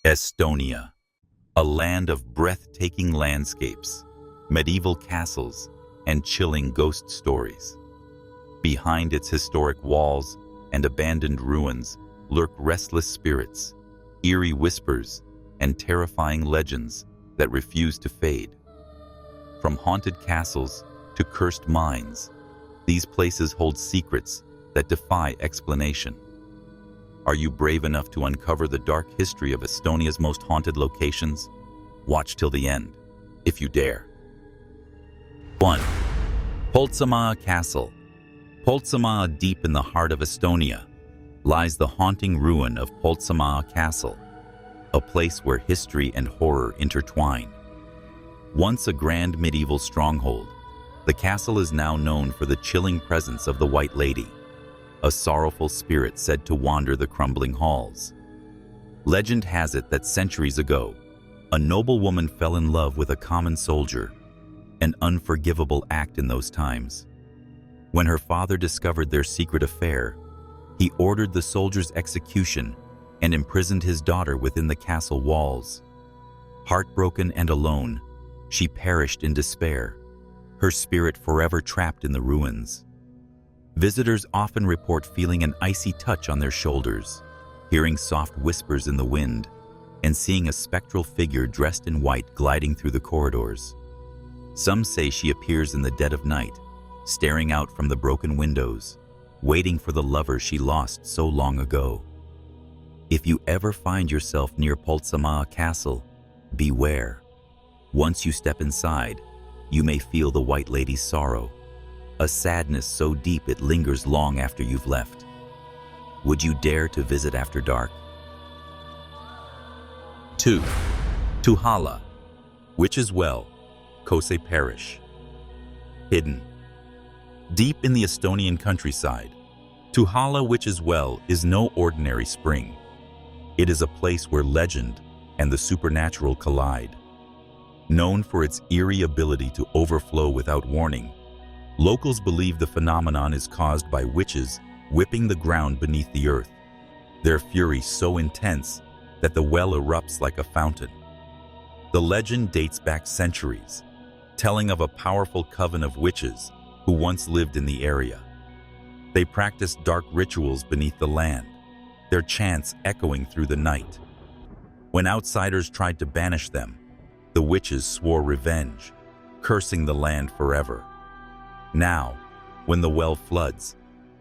Estonia, a land of breathtaking landscapes, medieval castles, and chilling ghost stories. Behind its historic walls and abandoned ruins lurk restless spirits, eerie whispers, and terrifying legends that refuse to fade. From haunted castles to cursed mines, these places hold secrets that defy explanation. Are you brave enough to uncover the dark history of Estonia's most haunted locations? Watch till the end, if you dare. 1. Psama Castle. Psama, deep in the heart of Estonia, lies the haunting ruin of Psama Castle, a place where history and horror intertwine. Once a grand medieval stronghold, the castle is now known for the chilling presence of the White Lady, a sorrowful spirit said to wander the crumbling halls. Legend has it that centuries ago, a noble woman fell in love with a common soldier, an unforgivable act in those times. When her father discovered their secret affair, he ordered the soldier's execution and imprisoned his daughter within the castle walls. Heartbroken and alone, she perished in despair, her spirit forever trapped in the ruins. Visitors often report feeling an icy touch on their shoulders, hearing soft whispers in the wind, and seeing a spectral figure dressed in white gliding through the corridors. Some say she appears in the dead of night, staring out from the broken windows, waiting for the lover she lost so long ago. If you ever find yourself near Psama Castle, beware. Once you step inside, you may feel the White Lady's sorrow, a sadness so deep it lingers long after you've left. Would you dare to visit after dark? 2. Tuhala, Witch's Well, Kose Parish. Hidden. Deep in the Estonian countryside, Tuhala Witch's Well is no ordinary spring. It is a place where legend and the supernatural collide. Known for its eerie ability to overflow without warning, locals believe the phenomenon is caused by witches whipping the ground beneath the earth, their fury so intense that the well erupts like a fountain. The legend dates back centuries, telling of a powerful coven of witches who once lived in the area. They practiced dark rituals beneath the land, their chants echoing through the night. When outsiders tried to banish them, the witches swore revenge, cursing the land forever. Now, when the well floods,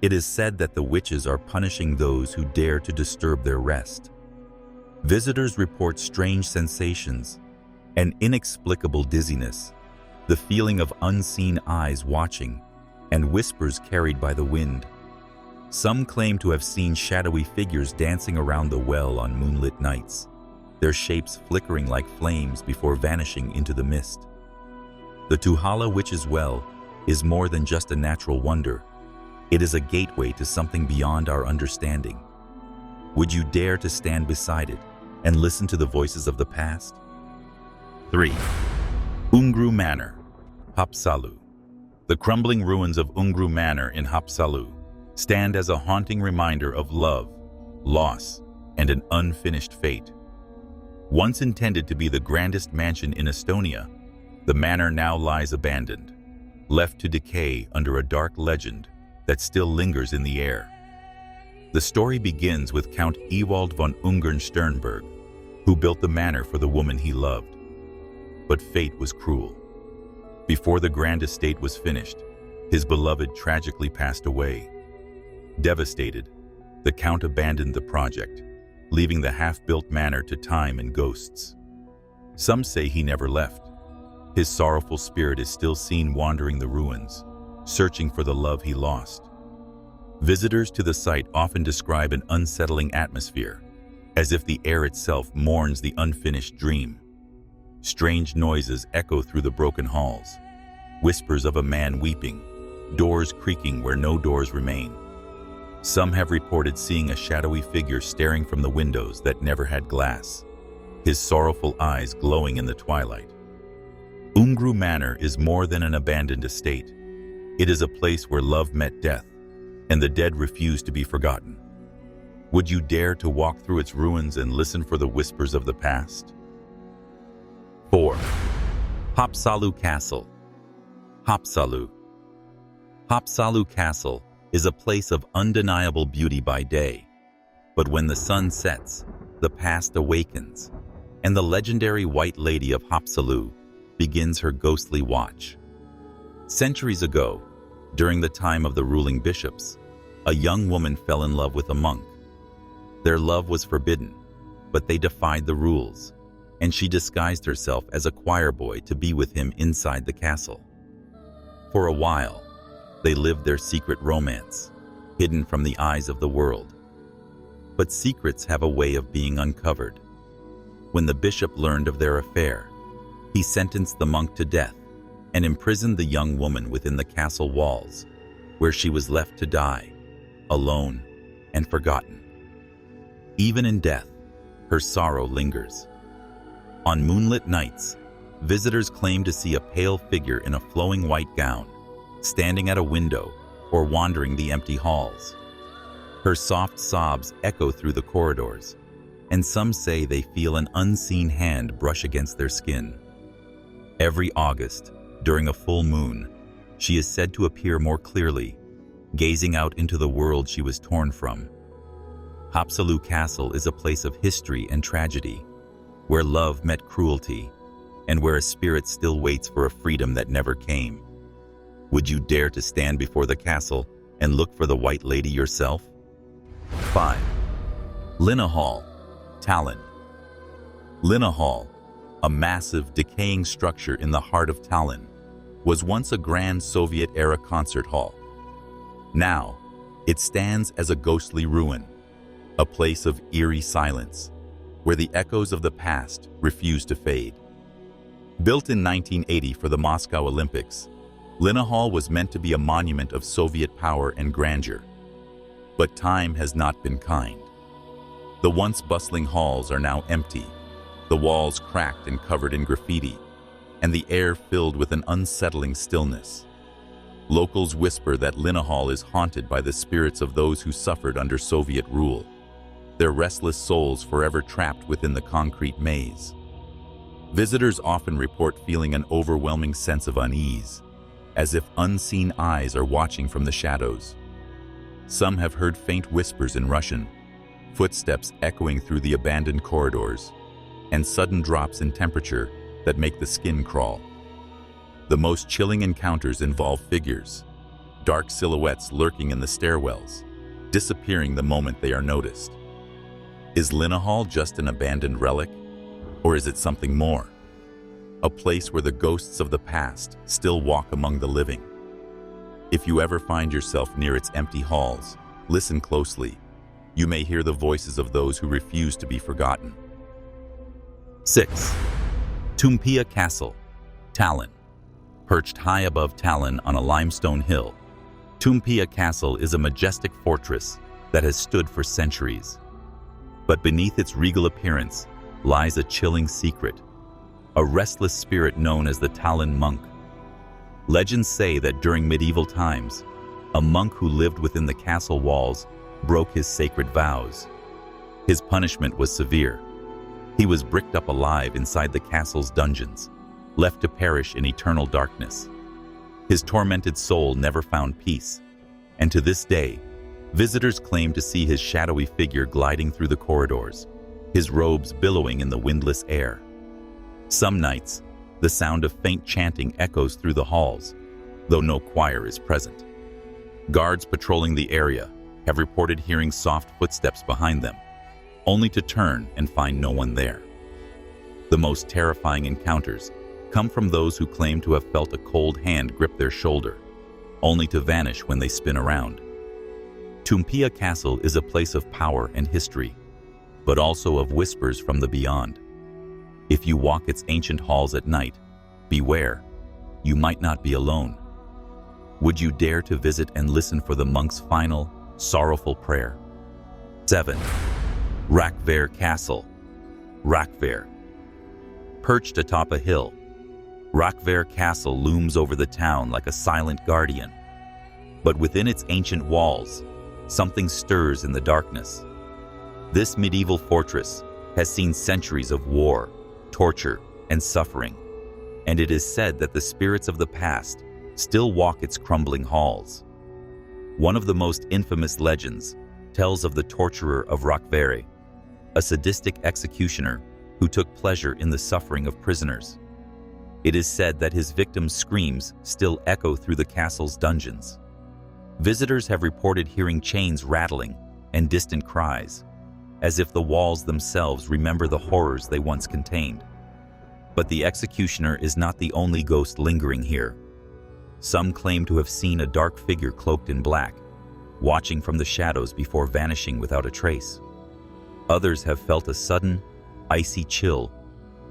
it is said that the witches are punishing those who dare to disturb their rest. Visitors report strange sensations, an inexplicable dizziness, the feeling of unseen eyes watching, and whispers carried by the wind. Some claim to have seen shadowy figures dancing around the well on moonlit nights, their shapes flickering like flames before vanishing into the mist. The Tuhala Witch's Well is more than just a natural wonder. It is a gateway to something beyond our understanding. Would you dare to stand beside it and listen to the voices of the past? 3. Ungru Manor, Haapsalu. The crumbling ruins of Ungru Manor in Haapsalu stand as a haunting reminder of love, loss, and an unfinished fate. Once intended to be the grandest mansion in Estonia, the manor now lies abandoned, left to decay under a dark legend that still lingers in the air. The story begins with Count Ewald von Ungern-Sternberg, who built the manor for the woman he loved. But fate was cruel. Before the grand estate was finished, his beloved tragically passed away. Devastated, the Count abandoned the project, leaving the half-built manor to time and ghosts. Some say he never left. His sorrowful spirit is still seen wandering the ruins, searching for the love he lost. Visitors to the site often describe an unsettling atmosphere, as if the air itself mourns the unfinished dream. Strange noises echo through the broken halls, whispers of a man weeping, doors creaking where no doors remain. Some have reported seeing a shadowy figure staring from the windows that never had glass, his sorrowful eyes glowing in the twilight. Ungru Manor is more than an abandoned estate. It is a place where love met death, and the dead refuse to be forgotten. Would you dare to walk through its ruins and listen for the whispers of the past? 4. Haapsalu Castle. Haapsalu. Haapsalu Castle is a place of undeniable beauty by day, but when the sun sets, the past awakens, and the legendary White Lady of Haapsalu begins her ghostly watch. Centuries ago, during the time of the ruling bishops, a young woman fell in love with a monk. Their love was forbidden, but they defied the rules, and she disguised herself as a choir boy to be with him inside the castle. For a while, they lived their secret romance, hidden from the eyes of the world. But secrets have a way of being uncovered. When the bishop learned of their affair, he sentenced the monk to death and imprisoned the young woman within the castle walls, where she was left to die, alone and forgotten. Even in death, her sorrow lingers. On moonlit nights, visitors claim to see a pale figure in a flowing white gown, standing at a window or wandering the empty halls. Her soft sobs echo through the corridors, and some say they feel an unseen hand brush against their skin. Every August, during a full moon, she is said to appear more clearly, gazing out into the world she was torn from. Haapsalu Castle is a place of history and tragedy, where love met cruelty, and where a spirit still waits for a freedom that never came. Would you dare to stand before the castle and look for the White Lady yourself? 5. Linnahall, Tallinn. Linnahall, a massive, decaying structure in the heart of Tallinn, was once a grand Soviet-era concert hall. Now, it stands as a ghostly ruin, a place of eerie silence, where the echoes of the past refuse to fade. Built in 1980 for the Moscow Olympics, Linnahall was meant to be a monument of Soviet power and grandeur. But time has not been kind. The once bustling halls are now empty, the walls cracked and covered in graffiti, and the air filled with an unsettling stillness. Locals whisper that Linnahall is haunted by the spirits of those who suffered under Soviet rule, their restless souls forever trapped within the concrete maze. Visitors often report feeling an overwhelming sense of unease, as if unseen eyes are watching from the shadows. Some have heard faint whispers in Russian, footsteps echoing through the abandoned corridors, and sudden drops in temperature that make the skin crawl. The most chilling encounters involve figures, dark silhouettes lurking in the stairwells, disappearing the moment they are noticed. Is Linnahall just an abandoned relic, or is it something more? A place where the ghosts of the past still walk among the living. If you ever find yourself near its empty halls, listen closely. You may hear the voices of those who refuse to be forgotten. 6. Toompea Castle, Tallinn. Perched high above Tallinn on a limestone hill, Toompea Castle is a majestic fortress that has stood for centuries. But beneath its regal appearance lies a chilling secret, a restless spirit known as the Tallinn monk. Legends say that during medieval times, a monk who lived within the castle walls broke his sacred vows. His punishment was severe. He was bricked up alive inside the castle's dungeons, left to perish in eternal darkness. His tormented soul never found peace, and to this day, visitors claim to see his shadowy figure gliding through the corridors, his robes billowing in the windless air. Some nights, the sound of faint chanting echoes through the halls, though no choir is present. Guards patrolling the area have reported hearing soft footsteps behind them, only to turn and find no one there. The most terrifying encounters come from those who claim to have felt a cold hand grip their shoulder, only to vanish when they spin around. Toompea Castle is a place of power and history, but also of whispers from the beyond. If you walk its ancient halls at night, beware, you might not be alone. Would you dare to visit and listen for the monk's final, sorrowful prayer? 7. Rakvere Castle, Rakvere. Perched atop a hill, Rakvere Castle looms over the town like a silent guardian. But within its ancient walls, something stirs in the darkness. This medieval fortress has seen centuries of war, torture, and suffering, and it is said that the spirits of the past still walk its crumbling halls. One of the most infamous legends tells of the torturer of Rakvere, a sadistic executioner who took pleasure in the suffering of prisoners. It is said that his victims' screams still echo through the castle's dungeons. Visitors have reported hearing chains rattling and distant cries, as if the walls themselves remember the horrors they once contained. But the executioner is not the only ghost lingering here. Some claim to have seen a dark figure cloaked in black, watching from the shadows before vanishing without a trace. Others have felt a sudden, icy chill,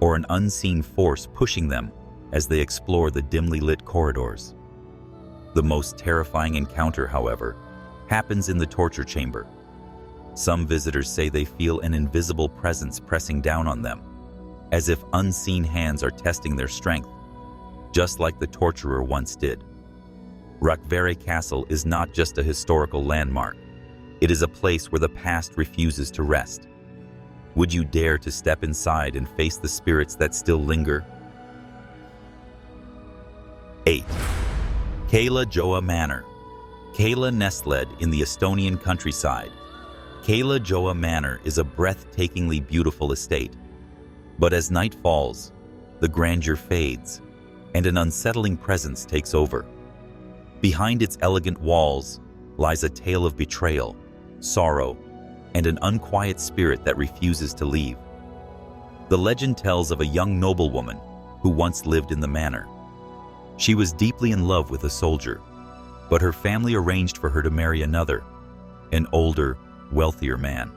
or an unseen force pushing them as they explore the dimly lit corridors. The most terrifying encounter, however, happens in the torture chamber. Some visitors say they feel an invisible presence pressing down on them, as if unseen hands are testing their strength, just like the torturer once did. Rakvere Castle is not just a historical landmark. It is a place where the past refuses to rest. Would you dare to step inside and face the spirits that still linger? 8. Keila-Joa Manor. Keila nestled in the Estonian countryside. Keila-Joa Manor is a breathtakingly beautiful estate. But as night falls, the grandeur fades, and an unsettling presence takes over. Behind its elegant walls lies a tale of betrayal, sorrow, and an unquiet spirit that refuses to leave. The legend tells of a young noblewoman who once lived in the manor. She was deeply in love with a soldier, but her family arranged for her to marry another, an older, wealthier man.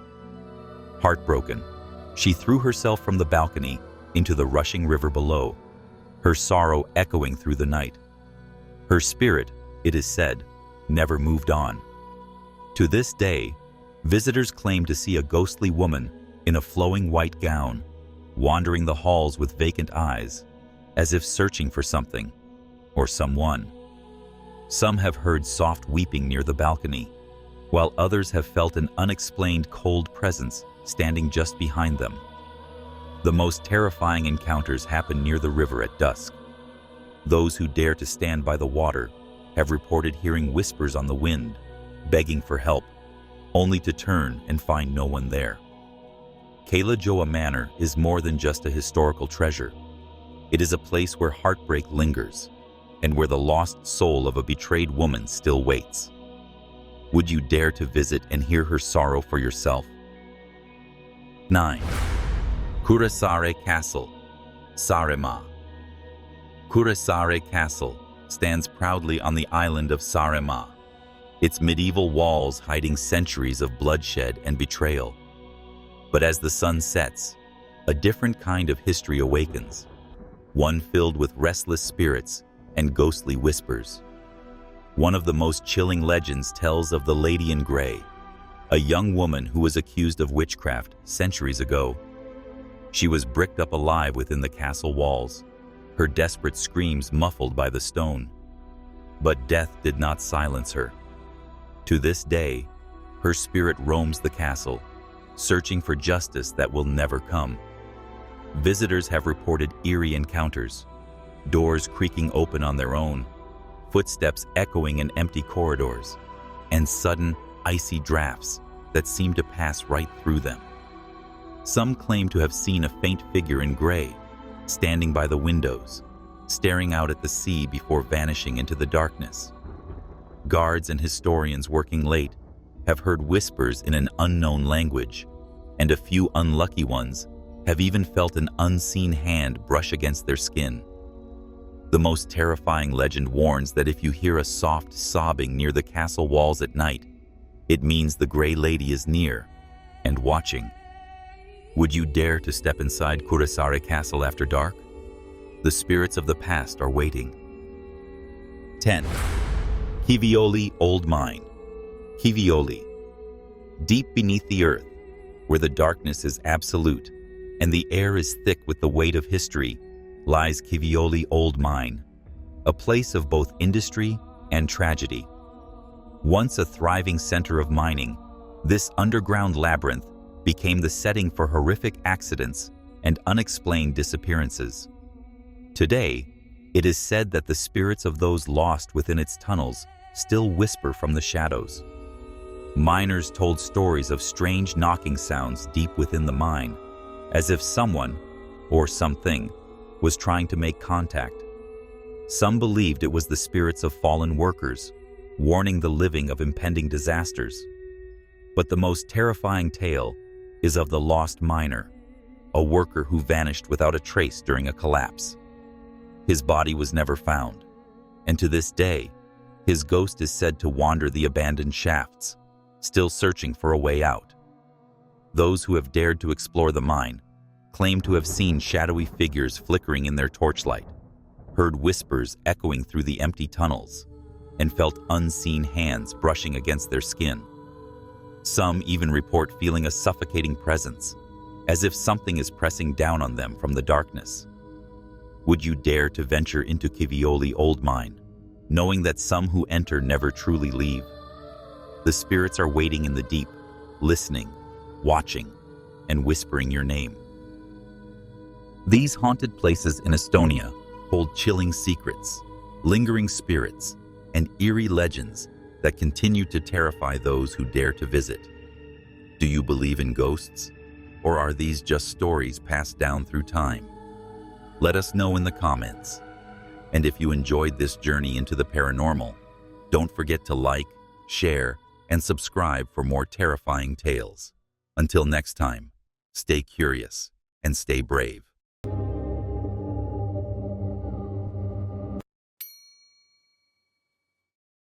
Heartbroken, she threw herself from the balcony into the rushing river below, her sorrow echoing through the night. Her spirit, it is said, never moved on. To this day, visitors claim to see a ghostly woman in a flowing white gown, wandering the halls with vacant eyes, as if searching for something or someone. Some have heard soft weeping near the balcony, while others have felt an unexplained cold presence standing just behind them. The most terrifying encounters happen near the river at dusk. Those who dare to stand by the water have reported hearing whispers on the wind, begging for help, only to turn and find no one there. Keila-Joa Manor is more than just a historical treasure. It is a place where heartbreak lingers, and where the lost soul of a betrayed woman still waits. Would you dare to visit and hear her sorrow for yourself? 9. Kuressaare Castle, Saaremaa. Kuressaare Castle stands proudly on the island of Saaremaa, its medieval walls hiding centuries of bloodshed and betrayal. But as the sun sets, a different kind of history awakens, one filled with restless spirits and ghostly whispers. One of the most chilling legends tells of the Lady in Grey, a young woman who was accused of witchcraft centuries ago. She was bricked up alive within the castle walls, her desperate screams muffled by the stone. But death did not silence her. To this day, her spirit roams the castle, searching for justice that will never come. Visitors have reported eerie encounters, doors creaking open on their own, footsteps echoing in empty corridors, and sudden, icy drafts that seem to pass right through them. Some claim to have seen a faint figure in gray, standing by the windows, staring out at the sea before vanishing into the darkness. Guards and historians working late have heard whispers in an unknown language, and a few unlucky ones have even felt an unseen hand brush against their skin. The most terrifying legend warns that if you hear a soft sobbing near the castle walls at night, it means the Grey Lady is near and watching. Would you dare to step inside Kuressaare Castle after dark? The spirits of the past are waiting. 10. Kiviõli Old Mine. Kiviõli. Deep beneath the earth, where the darkness is absolute and the air is thick with the weight of history, lies Kiviõli Old Mine, a place of both industry and tragedy. Once a thriving center of mining, this underground labyrinth became the setting for horrific accidents and unexplained disappearances. Today, it is said that the spirits of those lost within its tunnels still whisper from the shadows. Miners told stories of strange knocking sounds deep within the mine, as if someone, or something, was trying to make contact. Some believed it was the spirits of fallen workers, warning the living of impending disasters. But the most terrifying tale is of the lost miner, a worker who vanished without a trace during a collapse. His body was never found, and to this day, his ghost is said to wander the abandoned shafts, still searching for a way out. Those who have dared to explore the mine claim to have seen shadowy figures flickering in their torchlight, heard whispers echoing through the empty tunnels, and felt unseen hands brushing against their skin. Some even report feeling a suffocating presence, as if something is pressing down on them from the darkness. Would you dare to venture into Kiviõli Old Mine, knowing that some who enter never truly leave? The spirits are waiting in the deep, listening, watching, and whispering your name. These haunted places in Estonia hold chilling secrets, lingering spirits, and eerie legends that continue to terrify those who dare to visit. Do you believe in ghosts, or are these just stories passed down through time? Let us know in the comments. And if you enjoyed this journey into the paranormal, don't forget to like, share, and subscribe for more terrifying tales. Until next time, stay curious and stay brave.